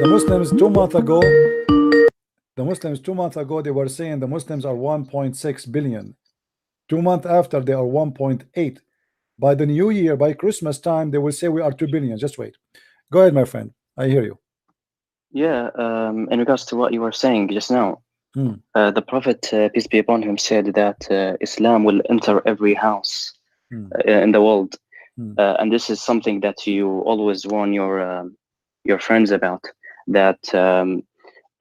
The Muslims 2 months ago, they were saying the Muslims are 1.6 billion. 2 months after, they are 1.8. By the new year, by Christmas time, they will say we are 2 billion. Just wait. Go ahead, my friend. I hear you. Yeah, in regards to what you were saying just now, the Prophet, peace be upon him, said that Islam will enter every house in the world. And this is something that you always warn your friends about, that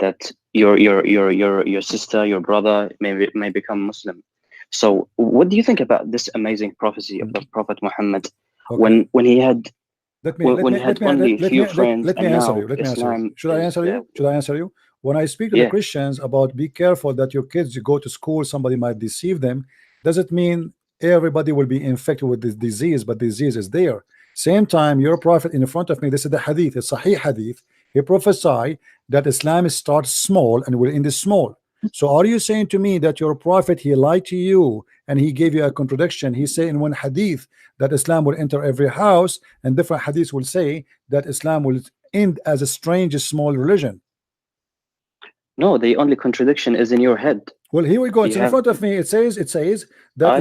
that your sister, your brother may become Muslim. So what do you think about this amazing prophecy of the Prophet Muhammad, when he had only few friends, and now Islam Should I answer you? Should I answer you? When I speak to the Christians about be careful that your kids, you go to school, somebody might deceive them, doesn't mean everybody will be infected with this disease, but disease is there. Same time, your prophet in front of me, this is the hadith, it's Sahih hadith. He prophesied that Islam starts small and will end small. So are you saying to me that your prophet, he lied to you and he gave you a contradiction? He said in one hadith that Islam will enter every house, and different hadiths will say that Islam will end as a strange small religion. No, the only contradiction is in your head. Well, here we go. It's in front of me. It says that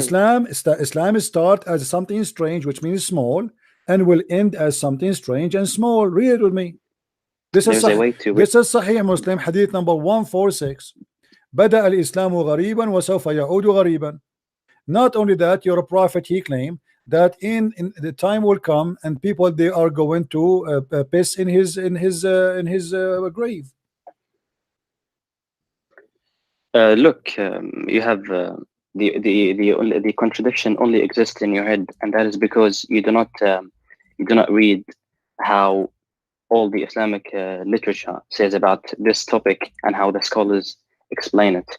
Islam start as something strange, which means small, and will end as something strange and small. Read it with me. This is Sahih Muslim, hadith number 146. بدأ الإسلام غريبا وسوف يعود غريبا. Not only that, your prophet, he claimed that in the time will come and people, they are going to piss in his grave. Look, you have the contradiction only exists in your head, and that is because you do not read how all the Islamic literature says about this topic and how the scholars explain it.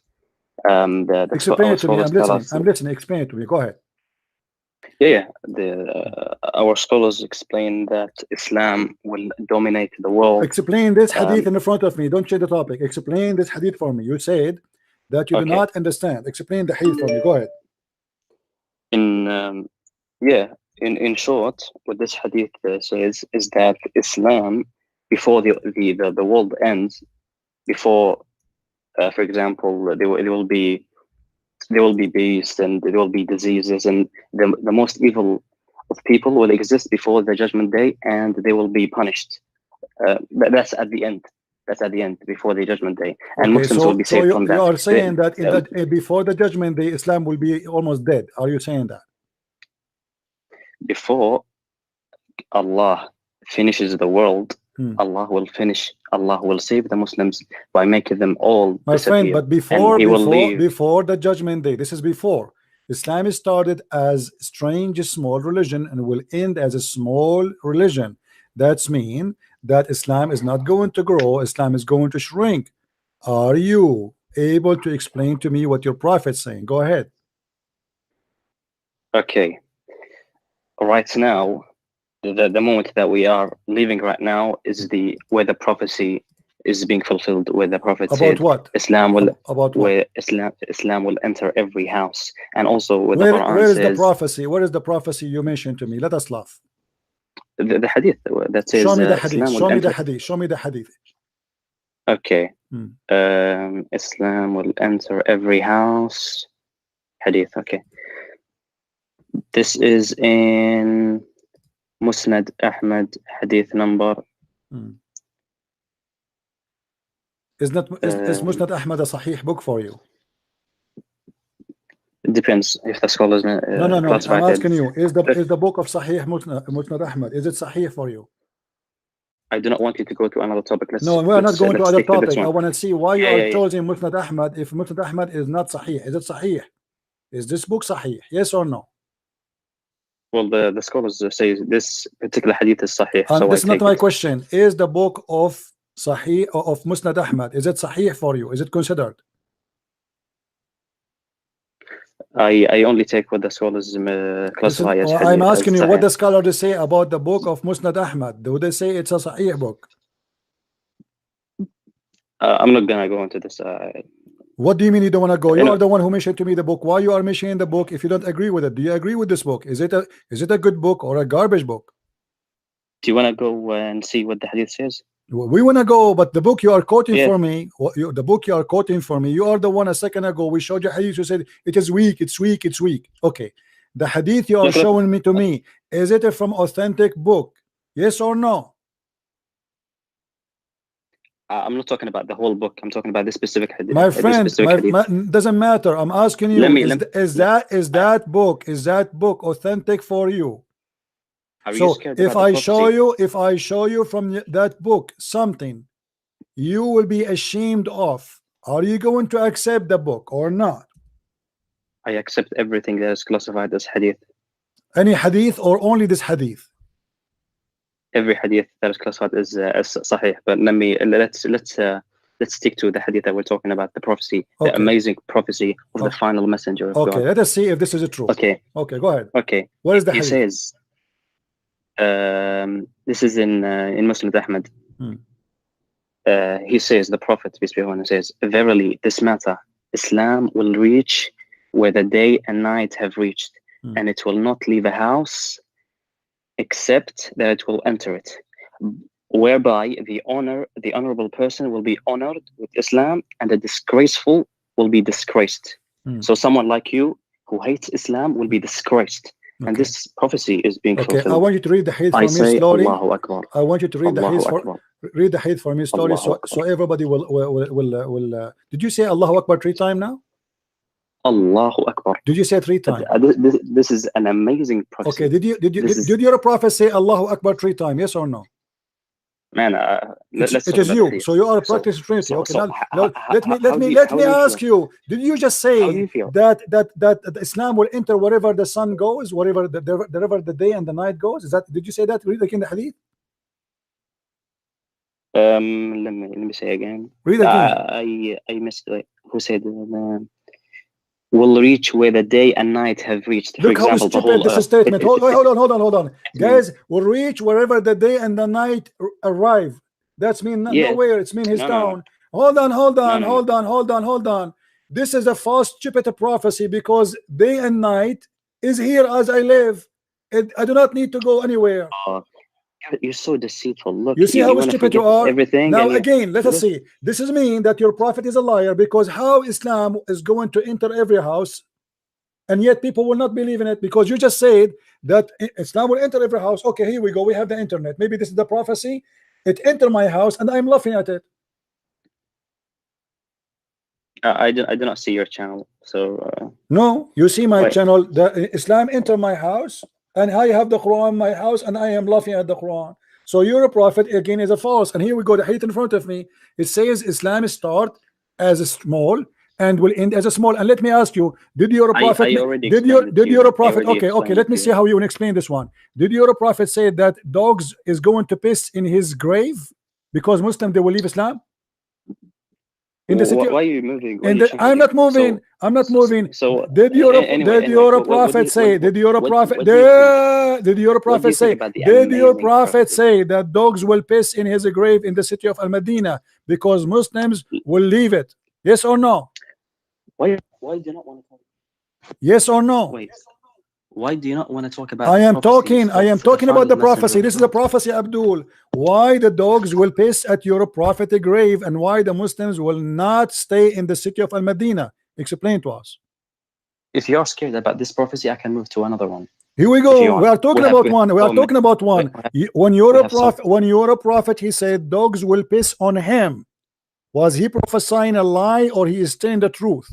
Explain it to me. I'm listening. Explain it to me. Go ahead. Yeah. Our scholars explain that Islam will dominate the world. Explain this hadith in front of me. Don't change the topic. Explain this hadith for me. You said that you do not understand. Explain the hadith for me. Go ahead. In short, what this hadith says is that Islam, before the world ends, before for example, there will be beasts and there will be diseases, and the most evil of people will exist before the judgment day, and they will be punished. That's at the end. That's at the end, before the judgment day, and Muslims will be saved from that. You are saying that before the judgment day, Islam will be almost dead. Are you saying that? Before Allah finishes the world, Allah will save the Muslims by making them all my disappear. friend, but before the judgment day, this is before. Islam started as strange small religion and will end as a small religion. That's mean that Islam is not going to grow, Islam is going to shrink. Are you able to explain to me what your prophet's saying? Go ahead. Okay. Right now, the moment that we are living right now is where the prophecy is being fulfilled, where the prophet said what? Islam will where Islam will enter every house, and also where the Quran where is says, the prophecy? Where is the prophecy you mentioned to me? Let us laugh. The hadith that says, show me the hadith. Show me the hadith. Show me the hadith. Okay. Islam will enter every house. Hadith. Okay. This is in Musnad Ahmed, hadith number. Is Musnad Ahmed a Sahih book for you? It depends if the scholars. No. I'm asking you: is the book of Sahih Musnad Ahmed? Is it Sahih for you? I do not want you to go to another topic. No, we are not going to other topic. I want to see why you are choosing Musnad Ahmed if Musnad Ahmed is not Sahih. Is it Sahih? Is this book Sahih? Yes or no? Well, the scholars say this particular hadith is Sahih. So this is not my question. Is the book of Sahih or of Musnad Ahmed, is it Sahih for you? Is it considered? I only take what the scholars classify as hadith. I'm asking you what the scholars say about the book of Musnad Ahmed. Do they say it's a Sahih book? I'm not gonna go into this. What do you mean you don't want to go? You are the one who mentioned to me the book. Why you are mentioning the book if you don't agree with it? Do you agree with this book? Is it a good book or a garbage book? Do you want to go and see what the hadith says? We want to go, but the book you are quoting for me, the book you are quoting for me, you are the one a second ago we showed you hadith. You said it is weak, it's weak, it's weak. Okay, the hadith you are showing me to me, is it from authentic book? Yes or no? I'm not talking about the whole book. I'm talking about this specific hadith. My friend, doesn't matter. I'm asking you, is that book authentic for you? So if I show you from that book something you will be ashamed of, are you going to accept the book or not? I accept everything that is classified as hadith. Any hadith or only this hadith? Every hadith that is classified as sahih. But let's stick to the hadith that we're talking about, the prophecy, the amazing prophecy of the final messenger of God. Let us see if this is true. Okay, go ahead. Okay, what is the hadith? He says, this is in Muslim Ahmed. He says, the Prophet, peace be upon him, says, verily this matter, Islam will reach where the day and night have reached, and it will not leave a house except that it will enter it, whereby the honorable person will be honored with Islam, and the disgraceful will be disgraced. So someone like you who hates Islam will be disgraced. And this prophecy is being fulfilled. I want you to read the hadith for me slowly. Allahu Akbar. I want you to read the hadith for me slowly, so everybody will. Did you say Allahu Akbar 3 times now? Allahu Akbar. Did you say 3 times? This is an amazing prophecy. Okay. Did your prophet say Allahu Akbar 3 times? Yes or no? Man, it is you. So you are a practicing Trinity. Okay, now let me ask you. Did you just say that Islam will enter wherever the sun goes, wherever the day and the night goes? Did you say that? Read again the hadith. Let me say again. Read again. I missed it. Who said will reach where the day and night have reached? Look how stupid this statement. Hold on. Guys, will reach wherever the day and the night arrive. That's mean nowhere. It's mean his town. Hold on. This is a false, stupid prophecy, because day and night is here as I live. I do not need to go anywhere. You're so deceitful. Look, you see how stupid you are. Everything. Now again, let us see. This is mean that your prophet is a liar, because how Islam is going to enter every house, and yet people will not believe in it, because you just said that Islam will enter every house. Okay, here we go. We have the internet. Maybe this is the prophecy. It entered my house, and I'm laughing at it. I do not see your channel. So no, you see my channel. The Islam enter my house, and I have the Quran in my house, and I am laughing at the Quran. So your prophet again is a false. And here we go, the hadith in front of me. It says Islam start as a small and will end as a small. And let me ask you, did your prophet okay, let me see how you will explain this one. Did your prophet say that dogs is going to piss in his grave because Muslim they will leave Islam? In the city, why are you moving? I'm not moving. I'm not moving. So did your prophet say? Did your prophet say that dogs will piss in his grave in the city of Al-Madinah because Muslims will leave it? Yes or no? Why do you not want to talk? Yes or no? Wait. Why do you not want to talk about? I am talking about the prophecy. This is a prophecy, Abdul. Why the dogs will piss at your prophetic grave, and why the Muslims will not stay in the city of Al-Madinah? Explain to us. If you're scared about this prophecy, I can move to another one. Here we go. We are talking about one. We are talking about one. When you're a prophet, he said dogs will piss on him. Was he prophesying a lie, or he is telling the truth?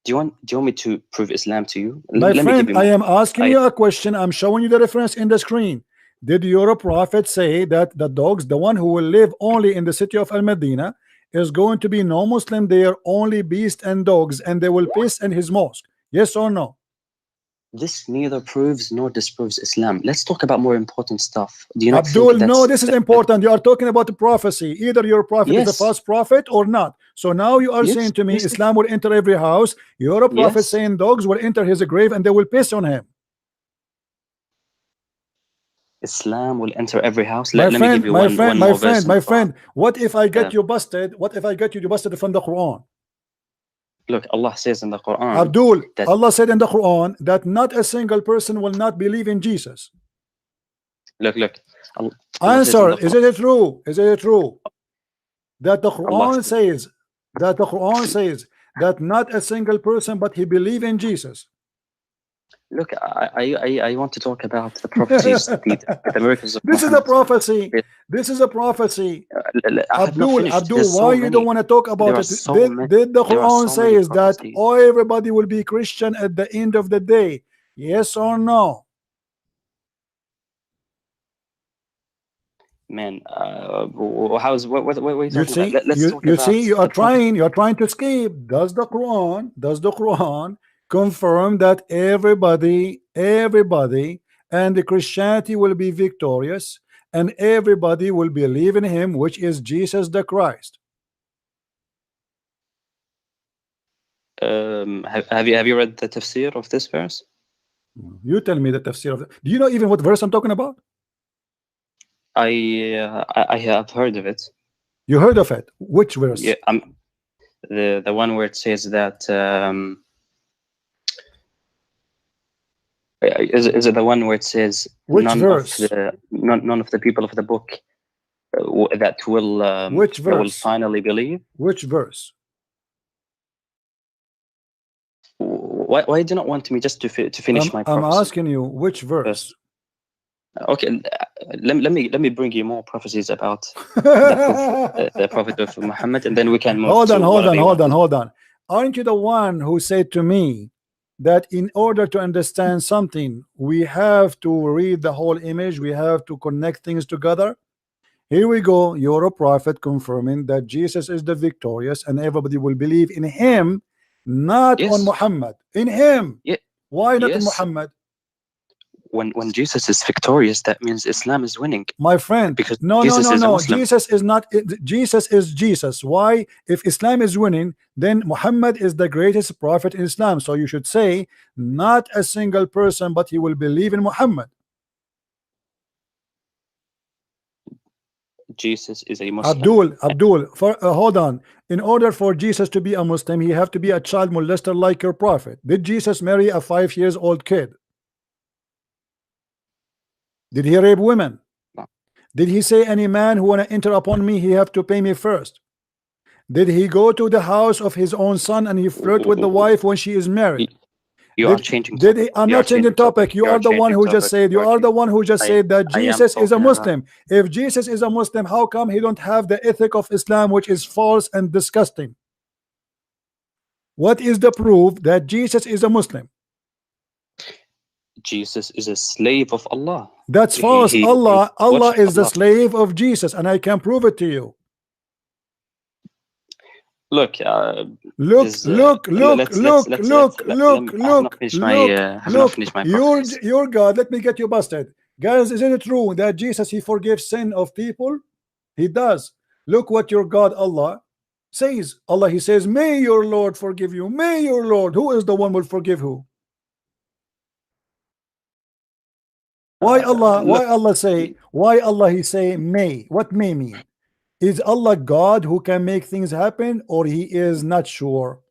Do you want me to prove Islam to you? My friend, I am asking you a question. I'm showing you the reference in the screen. Did your prophet say that the dogs, the one who will live only in the city of Al-Madinah, is going to be no Muslim there, only beasts and dogs, and they will piss in his mosque? Yes or no? This neither proves nor disproves Islam. Let's talk about more important stuff. Do you not Abdul, no, this is important. You are talking about the prophecy. Either your prophet is a false prophet or not. So now you are saying to me Islam will enter every house. Your prophet saying dogs will enter his grave and they will piss on him. Islam will enter every house. Let me give you my friend. What if I get you busted? What if I get you busted from the Quran? Look, Allah says in the Quran, Abdul, Allah said in the Quran that not a single person will not believe in Jesus. Look, Answer, is it true? Is it true that the Quran says that not a single person but he believe in Jesus? Look, I want to talk about the prophecies, the miracles of This is a prophecy. This is a prophecy. Abdul, why you don't want to talk about it? Did the Quran say that everybody will be Christian at the end of the day? Yes or no? Man, how's what are you talking about? You see, you are trying to skip. Does the Quran confirm that everybody and the Christianity will be victorious and everybody will believe in him, which is Jesus the Christ? Have you read the tafsir of this verse? You tell me the tafsir of it. Do you know even what verse I'm talking about? I have heard of it. You heard of it? Which verse? Yeah, the one where it says that is it the one where it says which verse? None of the people of the book that will which verse? will finally believe? Which verse? Why do you not want me just to finish my prophecy? I'm asking you which verse. Okay, let me bring you more prophecies about the prophet of Muhammad, and then we can move. Hold on. Aren't you the one who said to me that in order to understand something, we have to read the whole image, we have to connect things together? Here we go. You're a prophet confirming that Jesus is the victorious, and everybody will believe in him, not on Muhammad. In him. Why not in Muhammad? When Jesus is victorious, that means Islam is winning, my friend. Because no, Jesus is not. Jesus is Jesus. Why? If Islam is winning, then Muhammad is the greatest prophet in Islam. So you should say not a single person, but he will believe in Muhammad. Jesus is a Muslim. Abdul, hold on. In order for Jesus to be a Muslim, he have to be a child molester like your prophet. Did Jesus marry a 5-year-old kid? Did he rape women? No. Did he say any man who want to enter upon me, he have to pay me first? Did he go to the house of his own son and he flirt with the wife when she is married? You are changing topic. I'm not changing topic. You are the one who just said. You are the one who just said that Jesus is a Muslim. If Jesus is a Muslim, how come he don't have the ethic of Islam, which is false and disgusting? What is the proof that Jesus is a Muslim? Jesus is a slave of Allah. That's false. Allah is the slave of Jesus, and I can prove it to you. Look, your God. Let me get you busted, guys. Isn't it true that Jesus, he forgives sin of people? He does. Look what your God Allah says. Allah, he says, may your Lord forgive you. May your Lord. Who is the one will forgive who? Why Allah? Why Allah say? Why Allah he say may? What may mean? Is Allah God who can make things happen, or he is not sure?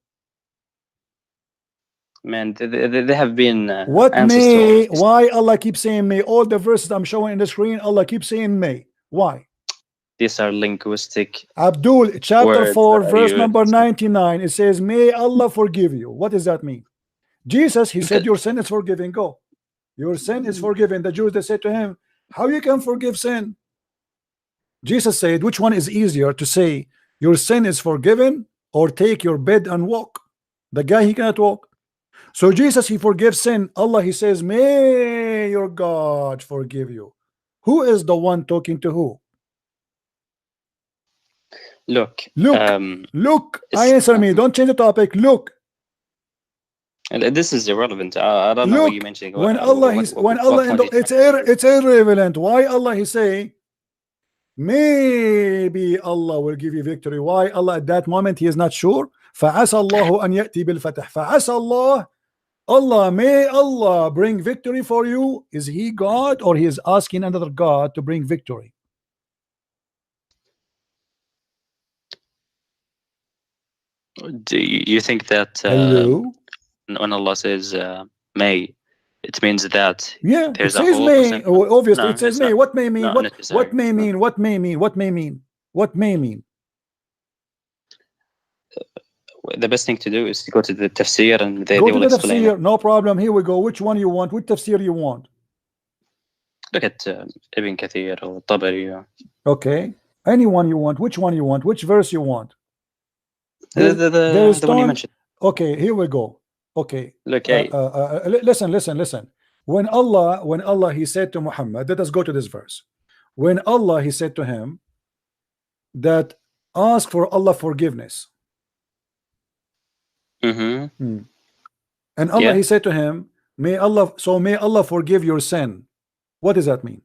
Man, they have been what may? Why Allah keeps saying may? All the verses I'm showing in the screen, Allah keeps saying may. Why? These are linguistic. Abdul, chapter 4, verse number 99. It says, may Allah forgive you. What does that mean? Jesus, he said, your sin is forgiven. Go. Your sin is forgiven. The Jews, they said to him, how you can forgive sin? Jesus said, which one is easier to say, your sin is forgiven, or take your bed and walk? The guy, he cannot walk. So Jesus, he forgives sin. Allah, he says, may your God forgive you. Who is the one talking to who? Look. Answer me. Don't change the topic. Look. This is irrelevant. I don't know what you're mentioning. When Allah, it's irrelevant. Why Allah he say, maybe Allah will give you victory? Why Allah at that moment he is not sure? فَعَسَى اللَّهُ أَنْ يَأْتِي بِالْفَتْحِ فَعَسَى Allah, may Allah bring victory for you. Is he God, or he is asking another God to bring victory? Do you think that when Allah says may, It means that it there's a says whole may. Obviously, No, it says it's may. not. What may mean? Not What necessary. may mean? What may mean? What may mean? What may mean? The best thing to do is to go to the tafsir and they Go to will the explain tafsir. it. No problem. Here we go. Which one you want? Which tafsir you want? Look at Ibn Kathir or Tabari. Okay. Anyone you want. Which one you want? Which verse you want? The one you mentioned. Okay, here we go. Okay. Look, Listen. When Allah he said to Muhammad, let us go to this verse. When Allah he said to him that ask for Allah forgiveness. And Allah he said to him, may Allah forgive your sin. What does that mean?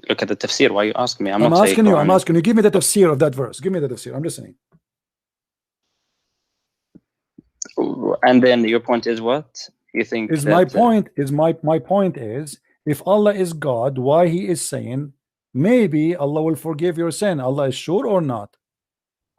Look at the tafsir. Why you ask me? I'm asking you. Give me the tafsir of that verse. Give me the tafsir. I'm listening. And then your point is what? You think is my point is if Allah is God, why he is saying maybe Allah will forgive your sin? Allah is sure or not?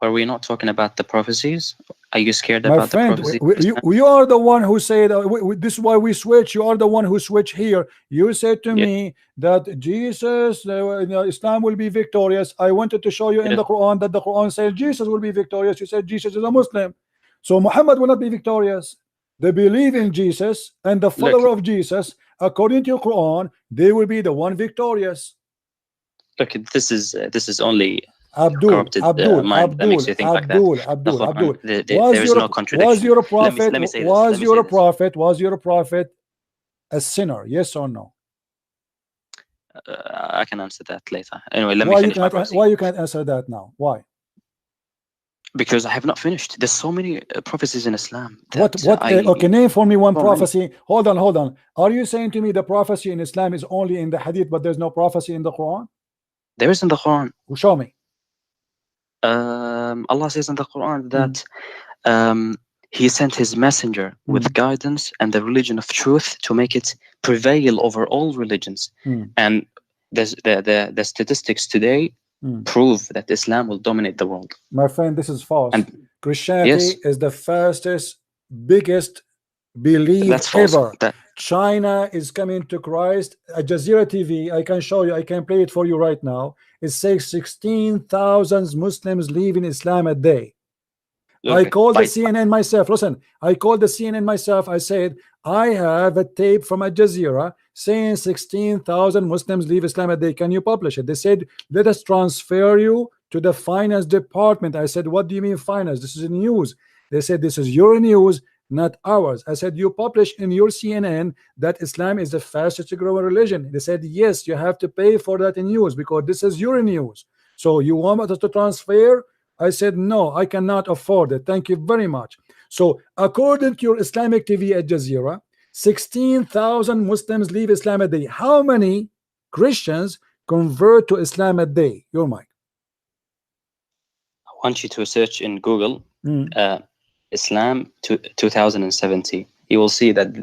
Are we not talking about the prophecies? Are you scared My about friend, the prophecies? you are the one who said this is why we switch. You are the one who switch here. You said to me that Jesus, Islam will be victorious. I wanted to show you in the Quran that the Quran says Jesus will be victorious. You said Jesus is a Muslim, so Muhammad will not be victorious. They believe in Jesus and the follower of Jesus, according to your Quran, they will be the one victorious. Look, this is only Abdul. Mind that makes you think like that. There is no contradiction. Was your prophet? Let me say was your prophet? Was your prophet a sinner? Yes or no? I can answer that later. Anyway, let me finish my prophecy. Why you can't answer that now? Why? Because I have not finished. There's so many prophecies in Islam. Okay, name for me one prophecy. Hold on. Are you saying to me the prophecy in Islam is only in the Hadith, but there's no prophecy in the Quran? There is in the Quran. Show me. Allah says in the Quran that He sent His messenger with guidance and the religion of truth to make it prevail over all religions. And the statistics today prove that Islam will dominate the world. My friend, this is false. And Christianity is the fastest, biggest belief ever. China is coming to Christ. Al Jazeera TV, I can show you, I can play it for you right now. It says 16,000 Muslims leaving Islam a day. I called the CNN myself. Listen, I called the CNN myself. I said, I have a tape from Al Jazeera saying 16,000 Muslims leave Islam a day. Can you publish it? They said, let us transfer you to the finance department. I said, what do you mean finance? This is news. They said, this is your news, not ours. I said, you publish in your CNN that Islam is the fastest growing religion. They said, yes, you have to pay for that news because this is your news. So you want us to transfer? I said, no, I cannot afford it. Thank you very much. So according to your Islamic TV Al Jazeera, 16,000 Muslims leave Islam a day. How many Christians convert to Islam a day? Your mic. I want you to search in Google Islam 2070. You will see that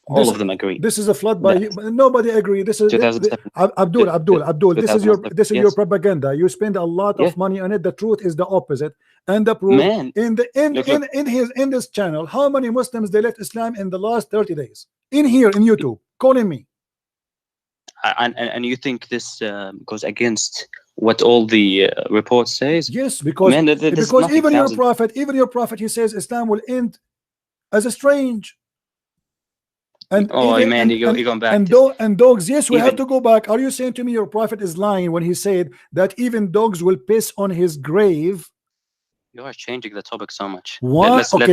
all of them agree. This is a flood by nobody agree. This is Abdul. This is your propaganda. You spend a lot of money on it. The truth is the opposite. And the proof in this channel, how many Muslims they left Islam in the last 30 days? In here in YouTube, calling me. And you think this goes against what all the reports says? Yes, because even your prophet, he says Islam will end as a strange. And you're going back. And dogs, yes, we have to go back. Are you saying to me your prophet is lying when he said that even dogs will piss on his grave? You are changing the topic so much. What? Hold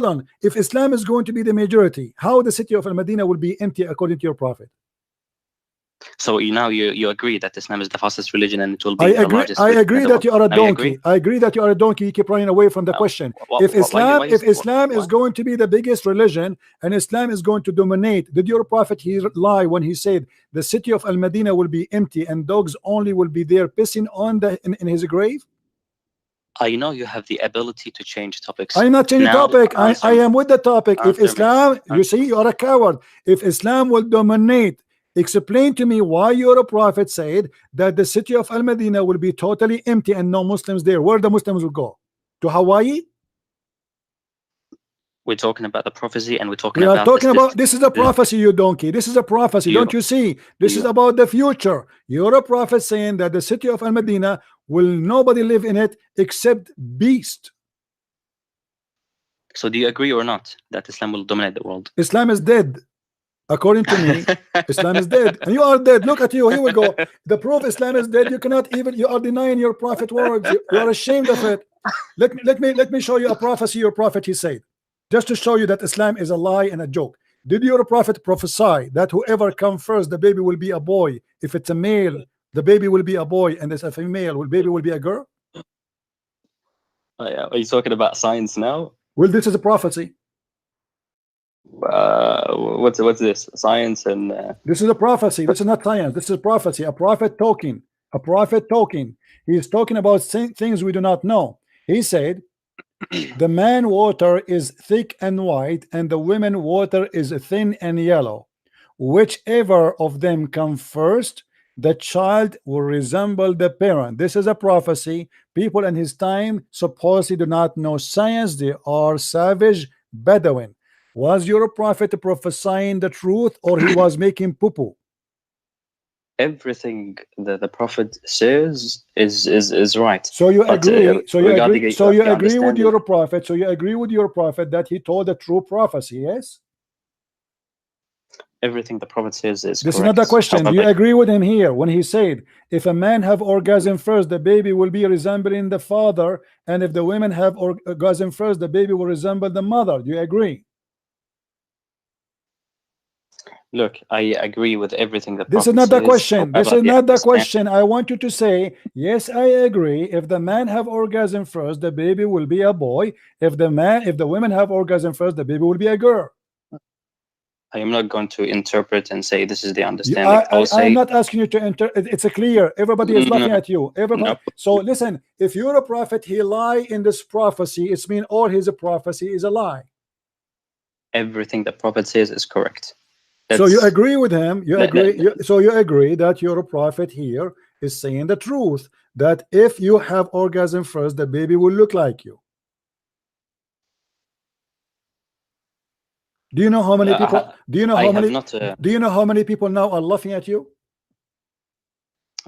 on. If Islam is going to be the majority, how the city of Al-Madinah will be empty according to your prophet? So now you agree that Islam is the fastest religion and it will be the largest. I agree that you are a donkey. I agree that you are a donkey. You keep running away from the question. If Islam is going to be the biggest religion and Islam is going to dominate, did your prophet lie when he said the city of Al-Madinah will be empty and dogs only will be there pissing on in his grave? I know you have the ability to change topics. I'm not changing topic. I am with the topic. If Islam, you see, you are a coward. If Islam will dominate, explain to me why your prophet said that the city of Al-Madinah will be totally empty and no Muslims there. Where the Muslims will go? To Hawaii? we're talking about the prophecy, and we're talking we about are talking about this is a prophecy, you donkey. This is a prophecy. Don't you see? This is about the future. You're a prophet saying that the city of Al-Madinah will nobody live in it except beast. So do you agree or not that Islam will dominate the world? Islam is dead. According to me, Islam is dead, and you are dead. Look at you. Here we go. The proof Islam is dead. You cannot even. You are denying your prophet words. You are ashamed of it. Let me show you a prophecy. Your prophet he said, just to show you that Islam is a lie and a joke. Did your prophet prophesy that whoever comes first, the baby will be a boy? If it's a male, the baby will be a boy, and if a female, the baby will be a girl. Are you talking about science now? Well, this is a prophecy. What's this? Science and this is a prophecy. This is not science. This is a prophecy. A prophet talking. A prophet talking. He is talking about things we do not know. He said, the man water is thick and white, and the women water is thin and yellow. Whichever of them come first, the child will resemble the parent. This is a prophecy. People in his time supposedly do not know science. They are savage Bedouin. Was your prophet prophesying the truth, or he was making poo-poo? Everything that the prophet says is right. So you agree? So you agree? So you agree with your prophet? So you agree with your prophet that he told the true prophecy? Yes. Everything the prophet says is this correct. Is not a question. Do you agree with him here when he said, if a man have orgasm first, the baby will be resembling the father, and if the women have orgasm first, the baby will resemble the mother? Do you agree? Look, I agree with everything that this is not the question. This is not the question. I want you to say, yes, I agree. If the man have orgasm first, the baby will be a boy. If the women have orgasm first, the baby will be a girl. I am not going to interpret and say this is the understanding. I'm not asking you to interpret. It's a clear. Everybody is laughing at you. Everybody. So listen, if you're a prophet, he lie in this prophecy. It's mean all his prophecy is a lie. Everything the prophet says is correct. So you agree with him? You agree? So you agree that your prophet here is saying the truth, that if you have orgasm first, the baby will look like you. Do you know how many people? Do you know how many? Do you know how many people now are laughing at you?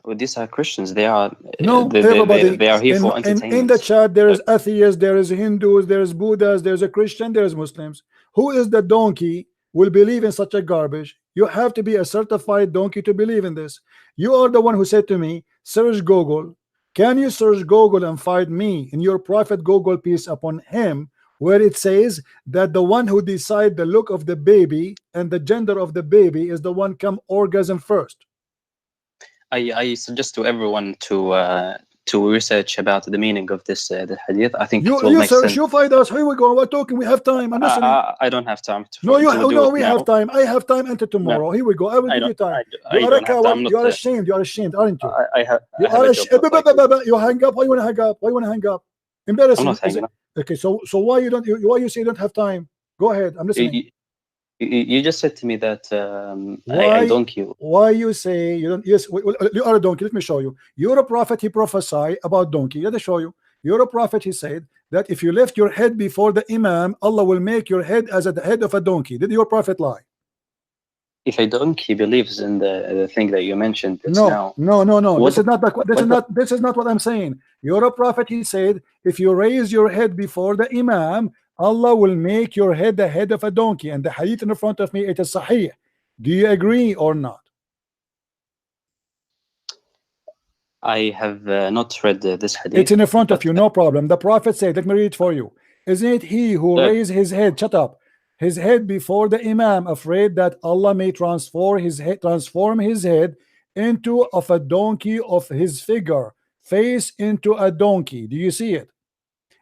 Well, these are Christians. They are everybody. They are here for entertainment. In the chat, there is atheists, there is Hindus, there is Buddhas, there is a Christian, there is Muslims. Who is the donkey will believe in such a garbage? You have to be a certified donkey to believe in this. You are the one who said to me, search Google. Can you search Google and find me in your prophet Google, peace upon him, where it says that the one who decide the look of the baby and the gender of the baby is the one come orgasm first? I suggest to everyone to research about the meaning of this the hadith. I think you search, you find us. Here we go. We're talking. We have time. I'm listening. I don't have time. We have time. I have time until tomorrow. No. Here we go. I will give you time. You are a coward. You are ashamed. You are ashamed, aren't you? You are ashamed. You hang up. Why you want to hang up? Why you want to hang up? Embarrassing. I'm not hanging up. Okay. So why you don't? Why you say you don't have time? Go ahead. I'm listening. You just said to me that I donkey. Why you say you don't? Yes, you are a donkey. Let me show you. You're a prophet. He prophesied about donkey. Let me show you. You're a prophet. He said that if you lift your head before the imam, Allah will make your head as the head of a donkey. Did your prophet lie? If a donkey believes in the thing that you mentioned, no. This is not what I'm saying. You're a prophet. He said if you raise your head before the imam, Allah will make your head the head of a donkey. And the hadith in front of me, it is sahih. Do you agree or not? I have not read this hadith. It's in front of you, no problem. The prophet said, let me read it for you. Isn't it he who raised his head, shut up, his head before the imam, afraid that Allah may transform his head into of a donkey of his figure, face into a donkey? Do you see it?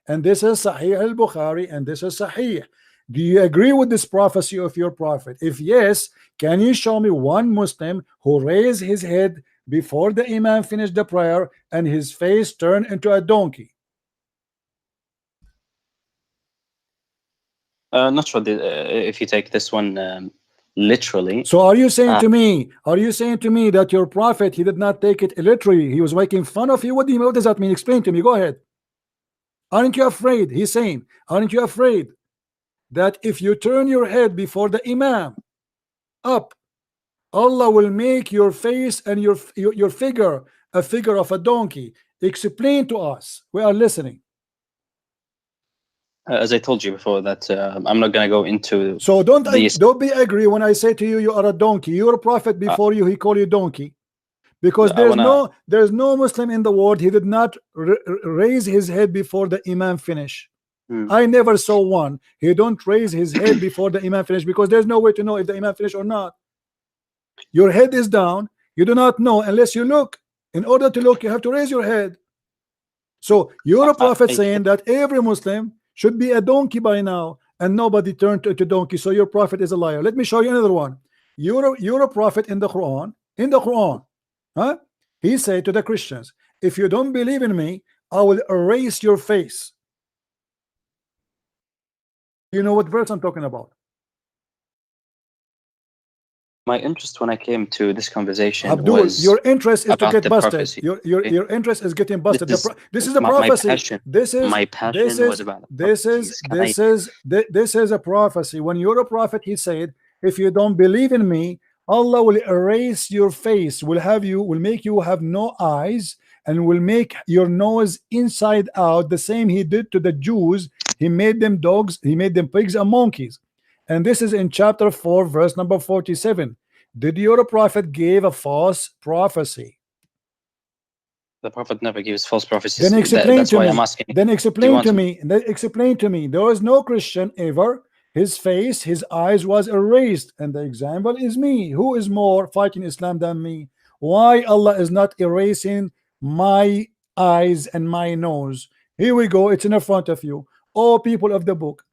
And this is Sahih al-Bukhari, and this is Sahih. Do you agree with this prophecy of your prophet? If yes, can you show me one Muslim who raised his head before the imam finished the prayer and his face turned into a donkey? Not sure if you take this one literally. So are you saying to me, that your prophet, he did not take it literally? He was making fun of you? What does that mean? Explain to me. Go ahead. Aren't you afraid? He's saying, aren't you afraid that if you turn your head before the Imam up, Allah will make your face and your figure a figure of a donkey. Explain to us. We are listening. As I told you before, that I'm not going to go into. So don't be angry when I say to you, you are a donkey. You're a prophet before you. He called you donkey, because there's no Muslim in the world. He did not raise his head before the Imam finish. I never saw one. He don't raise his head before the Imam finish, because there's no way to know if the Imam finish or not. Your head is down. You do not know unless you look. In order to look, you have to raise your head. So you're a prophet saying that every Muslim should be a donkey by now, and nobody turned to donkey. So your prophet is a liar. Let me show you another one. You're a prophet in the Quran. In the Quran, huh? He said to the Christians, if you don't believe in me, I will erase your face. You know what verse I'm talking about? My interest when I came to this conversation, Abdul, was your interest is to get busted. Prophecy. Your interest is getting busted. This is a prophecy. prophecy. This is a prophecy. When you're a prophet, he said, if you don't believe in me, Allah will erase your face, will make you have no eyes, and will make your nose inside out, the same he did to the Jews. He made them dogs, he made them pigs and monkeys. And this is in chapter 4, verse number 47. Did your prophet give a false prophecy? The prophet never gives false prophecies. Then explain that's to why me. I'm asking. Then explain to me. Then explain to me. There was no Christian ever. His face, his eyes was erased, and the example is me. Who is more fighting Islam than me? Why Allah is not erasing my eyes and my nose? Here we go. It's in the front of you. All people of the book,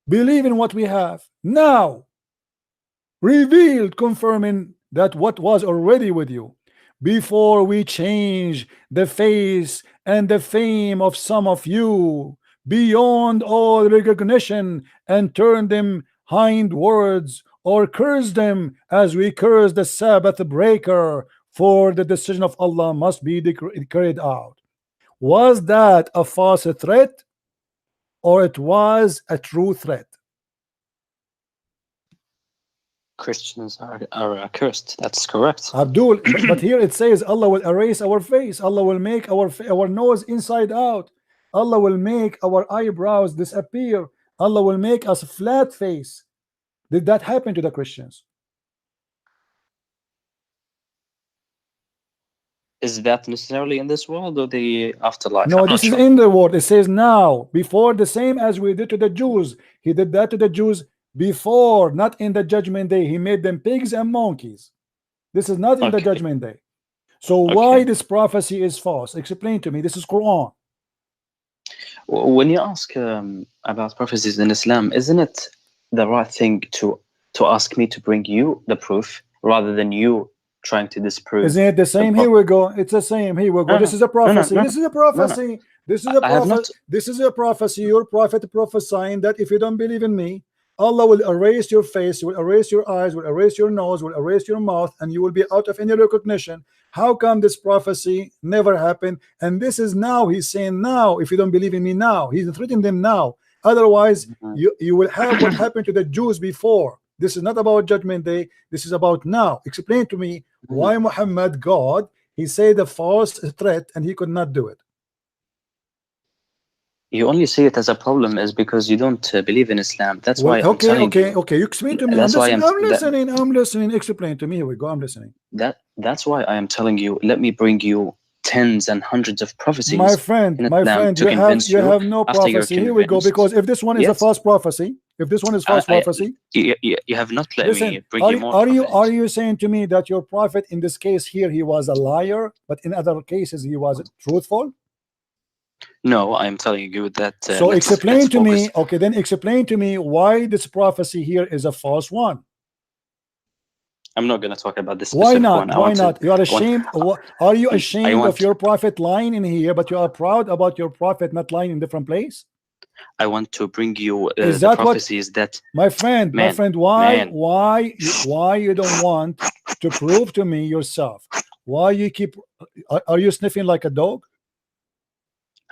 believe in what we have now, revealed, confirming that what was already with you, before we change the face and the fame of some of you beyond all recognition, and turn them hindwards, or curse them as we curse the Sabbath breaker, for the decision of Allah must be carried out. Was that a false threat, or it was a true threat? Christians are cursed. That's correct. Abdul, but here it says Allah will erase our face. Allah will make our nose inside out. Allah will make our eyebrows disappear. Allah will make us flat face. Did that happen to the Christians? Is that necessarily in this world or the afterlife? No, this is in the world. It says now, before, the same as we did to the Jews. He did that to the Jews before, not in the judgment day. He made them pigs and monkeys. This is not in the judgment day. So why this prophecy is false? Explain to me. This is Quran. When you ask about prophecies in Islam, isn't it the right thing to ask me to bring you the proof rather than you trying to disprove? Isn't it the same? Here we go. It's the same. Here we go. This is a prophecy. This is a prophecy. This is a prophecy. This is a prophecy. Your prophet prophesying that if you don't believe in me, Allah will erase your face, will erase your eyes, will erase your nose, will erase your mouth, and you will be out of any recognition. How come this prophecy never happened? And this is now, he's saying now, if you don't believe in me now, he's threatening them now. Otherwise, you will have what happened to the Jews before. This is not about judgment day. This is about now. Explain to me why Muhammad, God, he said a false threat and he could not do it. You only see it as a problem is because you don't believe in Islam. That's why I'm telling you. Okay. You explain to me. I'm listening. Explain to me. Here we go. I'm listening. That's why I am telling you. Let me bring you tens and hundreds of prophecies. My friend, you have no prophecy. Here we go. Because if this one is a false prophecy, prophecy, you have not let me bring you more. Are you saying to me that your prophet in this case here he was a liar, but in other cases he was truthful? No, I'm telling you that. So explain to me. Okay, then explain to me why this prophecy here is a false one. I'm not going to talk about this. Why not? Why not? You are ashamed. Are you ashamed of your prophet lying in here, but you are proud about your prophet not lying in different place? I want to bring you the prophecies that. My friend, why you don't want to prove to me yourself? Why you keep? Are you sniffing like a dog?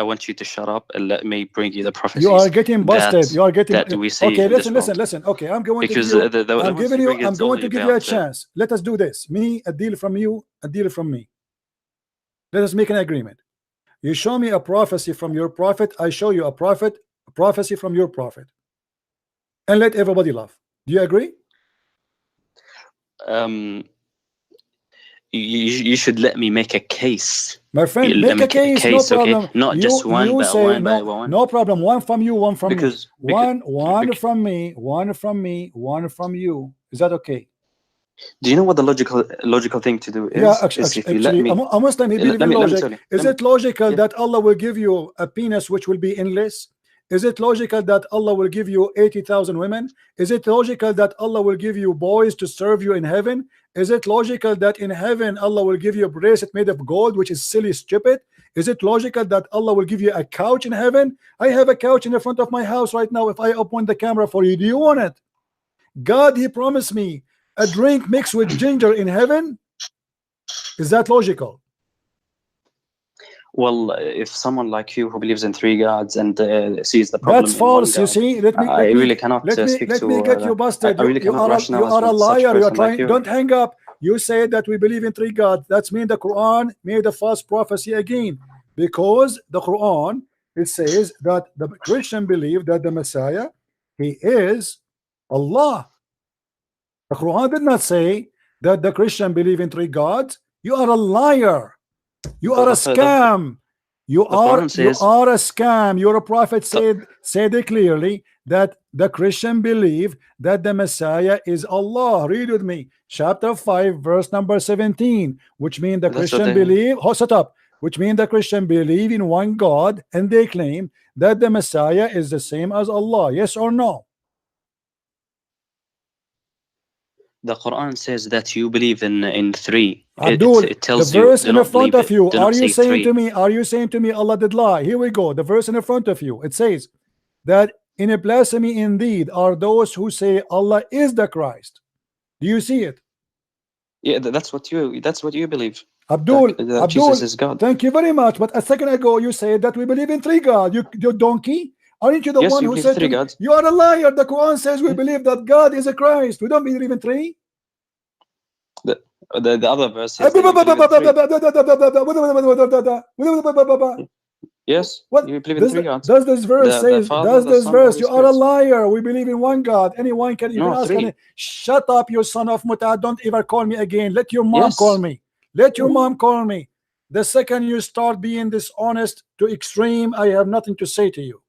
I want you to shut up and let me bring you the prophecies. You are getting busted. You are getting. That we see okay, in listen, this listen. Okay, I'm going because to give you. I'm giving you. I'm going to give you a chance. Let us do this. Me, a deal from you, a deal from me. Let us make an agreement. You show me a prophecy from your prophet. I show you a prophecy from your prophet, and let everybody laugh. Do you agree? You should let me make a case. My friend, make a case, no problem. Okay? Not just one, but say, one no, by one. No problem. One from you, one from me. One from me, one from me, one from you. Is that okay? Do you know what the logical thing to do is? Yeah, actually, a Muslim, he believes in logic. Is it logical that Allah will give you a penis which will be endless? Is it logical that Allah will give you 80,000 women? Is it logical that Allah will give you boys to serve you in heaven? Is it logical that in heaven Allah will give you a bracelet made of gold, which is silly, stupid? Is it logical that Allah will give you a couch in heaven? I have a couch in the front of my house right now. If I open the camera for you, do you want it? God, he promised me a drink mixed with ginger in heaven. Is that logical? Well, if someone like you who believes in 3 gods and sees the problem, that's false. You see, I really cannot speak let me get you busted. I really you are a liar. You are trying. Don't hang up. You say that we believe in 3 gods. That's mean the Quran made a false prophecy again, because the Quran, it says that the Christian believe that the Messiah, he is Allah. The Quran did not say that the Christian believe in 3 gods. You are a liar. You are a scam. You are a scam. Your prophet said it clearly that the Christian believe that the Messiah is Allah. Read with me, chapter 5, verse number 17, which means the Christian believe. Shut up. Which means the Christian believe in one God, and they claim that the Messiah is the same as Allah. Yes or no? The Quran says that you believe in 3. Abdul, it tells the verse you, in the front of you. Are you saying to me? Are you saying to me Allah did lie? Here we go. The verse in the front of you. It says that in a blasphemy indeed are those who say Allah is the Christ. Do you see it? Yeah, that's what you believe. Abdul, that Jesus is God. Thank you very much. But a second ago you said that we believe in 3 gods. You donkey. Aren't you the one who said 3 gods? You are a liar. The Quran says we believe that God is a Christ. We don't believe in 3. The other verse says yes, what you believe in 3 gods. Does this verse says? Does this verse? You are a liar. We believe in 1 God. Anyone can even ask. Shut up, you son of Muta. Don't ever call me again. Let your mom call me. Let your mom call me. The second you start being dishonest to extreme, I have nothing to say to you.